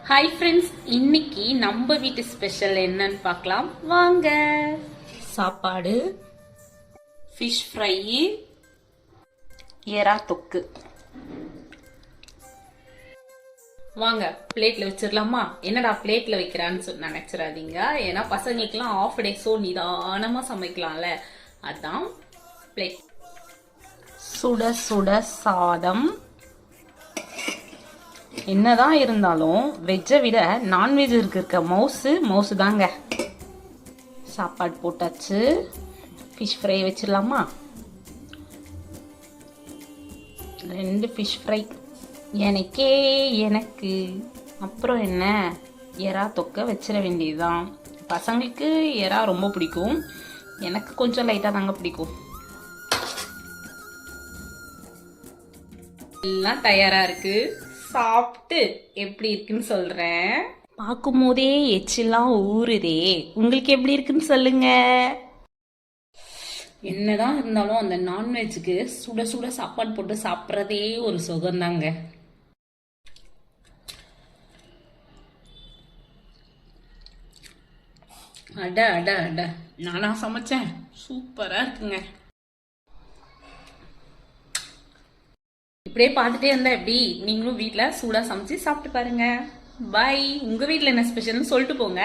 Hi friends, இன்னைக்கு நம்ம வீட்டு ஸ்பெஷல் என்னன்னு பார்க்கலாம் வாங்க. சாப்பாடு, ஃபிஷ் ஃப்ரை, எறா தொக்கு. வாங்க பிளேட்ல வச்சிடலாமா? என்னடா பிளேட்ல வைக்கிறான்னு நினைச்சிடாதீங்க. ஏன்னா பசங்களுக்குலாம் ஆஃப் டே, ஸோ நிதானமா சமைக்கலாம்ல, அதான் பிளேட். சுட சுட சாதம். என்னதான் இருந்தாலும் வெஜ்ஜை விட நான்வெஜ் இருக்க மவுசு தாங்க. சாப்பாடு போட்டாச்சு. ஃபிஷ் ஃப்ரை வச்சிடலாமா? 2 ஃபிஷ் ஃப்ரை எனக்கு. அப்புறம் என்ன, எறா தொக்க வச்சிட வேண்டியதுதான். பசங்களுக்கு எறா ரொம்ப பிடிக்கும், எனக்கு கொஞ்சம் லைட்டாக தாங்க பிடிக்கும். எல்லாம் தயாரா இருக்கு. சாப்பிட்டு எப்படி இருக்குன்னு சொல்றேன். பார்க்கும் போதே எச்செல்லாம் ஊறுதே. உங்களுக்கு எப்படி இருக்குன்னு சொல்லுங்க. என்னதான் இருந்தாலும் அந்த நான்வெஜ்ஜுக்கு சுட சுட சாப்பாடு போட்டு சாப்பிட்றதே ஒரு சுகம்தாங்க. அட அட அட, நானா சமைச்சேன், சூப்பரா இருக்குங்க. இப்படியே பார்த்துட்டே இருந்தா எப்படி? நீங்களும் வீட்டில் சூடாக சமைச்சு சாப்பிட்டு பாருங்க. பாய். உங்க வீட்டில் என்ன ஸ்பெஷல்னு சொல்லிட்டு போங்க.